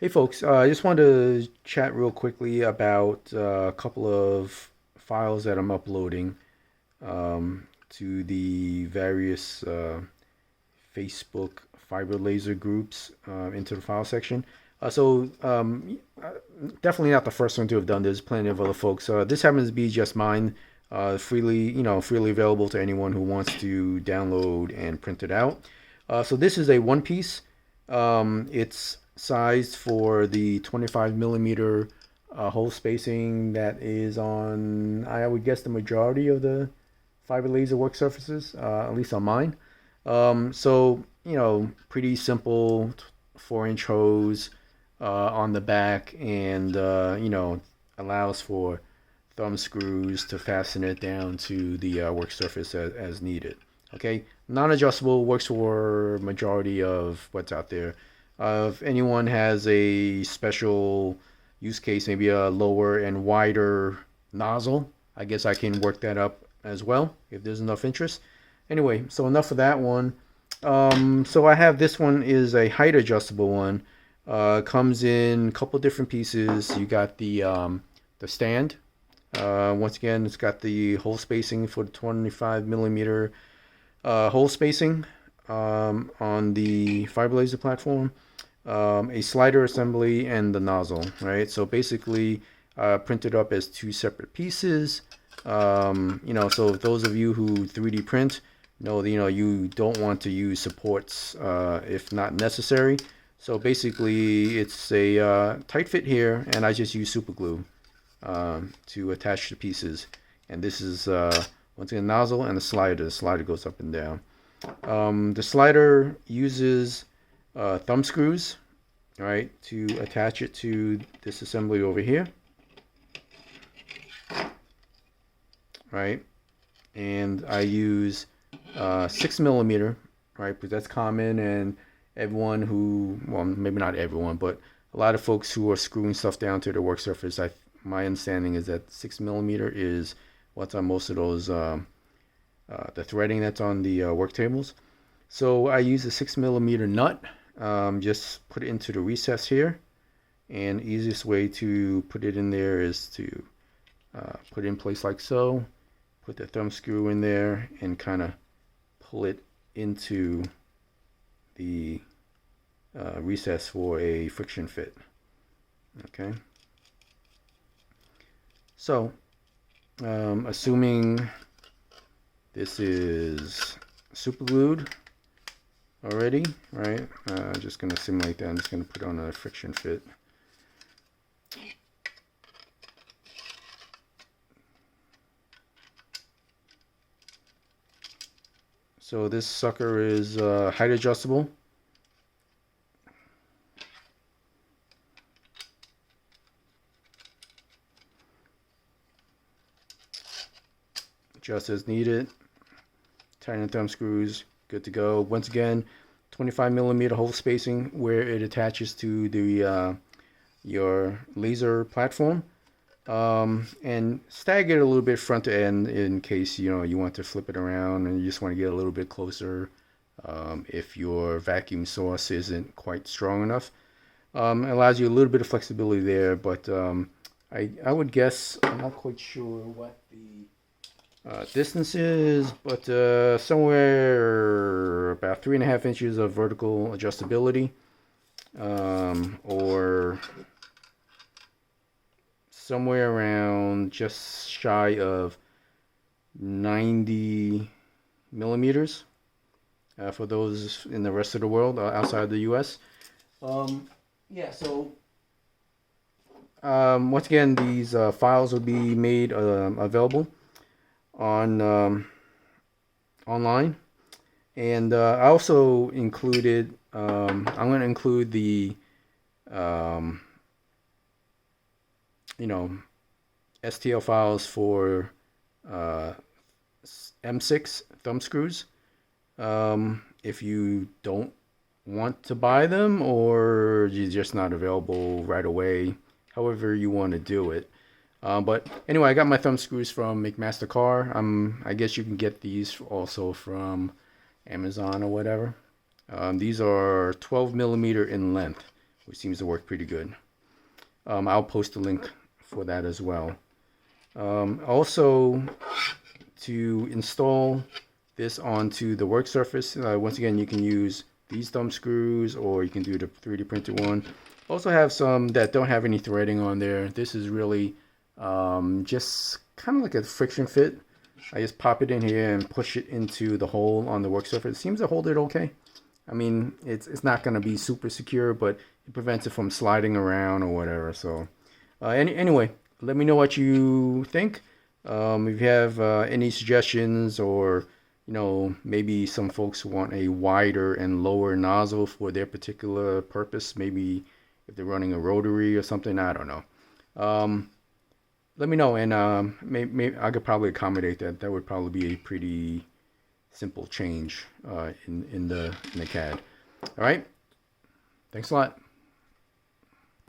Hey folks, I just wanted to chat real quickly about a couple of files that I'm uploading to the various Facebook fiber laser groups into the file section. Definitely not the first one to have done this. Plenty of other folks. This happens to be just mine, freely available to anyone who wants to download and print it out. So this is a one piece. It's sized for the 25 millimeter hole spacing that is on, I would guess, the majority of the fiber laser work surfaces, at least on mine. Pretty simple 4-inch hose on the back, and allows for thumb screws to fasten it down to the work surface as needed. Okay, non-adjustable, works for majority of what's out there. If anyone has a special use case, maybe a lower and wider nozzle, I guess I can work that up as well if there's enough interest. Anyway, so enough of that one. So I have this one is a height adjustable one. Comes in a couple different pieces. You got the stand. Once again, it's got the hole spacing for the 25 millimeter hole spacing on the fiber laser platform. A slider assembly and the nozzle, right? So basically, printed up as two separate pieces. So those of you who 3D print know that you don't want to use supports if not necessary. So basically, it's a tight fit here, and I just use super glue to attach the pieces. And this is once again nozzle and the slider. The slider goes up and down. The slider uses thumb screws, right, to attach it to this assembly over here, right? And I use 6 millimeter, right, because that's common, and everyone who, well, maybe not everyone, but a lot of folks who are screwing stuff down to their work surface, my understanding is that 6 millimeter is what's on most of those, the threading that's on the work tables. So I use a 6 millimeter nut. Just put it into the recess here, and easiest way to put it in there is to put it in place like so. Put the thumb screw in there and kind of pull it into the recess for a friction fit. Okay. So, assuming this is super glued already, right? Just going to simulate that. I'm just going to put on a friction fit. So this sucker is height adjustable. Just as needed. Tighten thumb screws, good to go. Once again, 25 millimeter hole spacing where it attaches to the your laser platform. And stagger it a little bit front to end in case you want to flip it around and you just want to get a little bit closer if your vacuum source isn't quite strong enough. It allows you a little bit of flexibility there, but I would guess, I'm not quite sure what the distance is, but somewhere about 3.5 inches of vertical adjustability, or somewhere around just shy of 90 millimeters for those in the rest of the world outside the US. Yeah, so once again, these files will be made available on online, and I also included, I'm going to include the STL files for M6 thumb screws. If you don't want to buy them, or you're just not available right away, however you want to do it. But anyway, I got my thumb screws from McMaster Car. I guess you can get these also from Amazon or whatever. These are 12 millimeter in length, which seems to work pretty good. I'll post a link for that as well. Also, to install this onto the work surface, once again, you can use these thumb screws, or you can do the 3D printed one. Also have some that don't have any threading on there. This is really just kind of like a friction fit. I just pop it in here and push it into the hole on the work surface. It seems to hold it okay. I mean, it's not going to be super secure, but it prevents it from sliding around or whatever. So anyway, let me know what you think. If you have any suggestions, or maybe some folks want a wider and lower nozzle for their particular purpose, maybe if they're running a rotary or something, I don't know. Let me know, and maybe I could probably accommodate that. That would probably be a pretty simple change in the CAD. All right, thanks a lot.